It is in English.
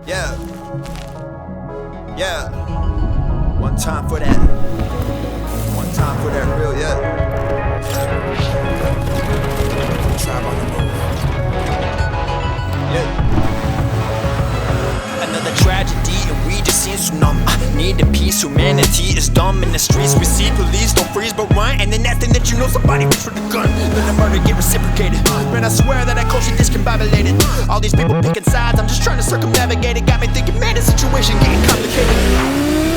Yeah. Yeah. One time for that. One time for that real, yeah. Tribe on the move. Yeah. Another tragedy and we just seem so numb. Need a peace, humanity is dumb. In the streets we see police don't freeze but run. And the next thing that you know, somebody reach for the gun. Then the murder get reciprocated. Man, I swear that that culture discombobulated. All these people picking sides, I'm just trying to circumnavigate it. Got me thinking, man, the situation getting complicated.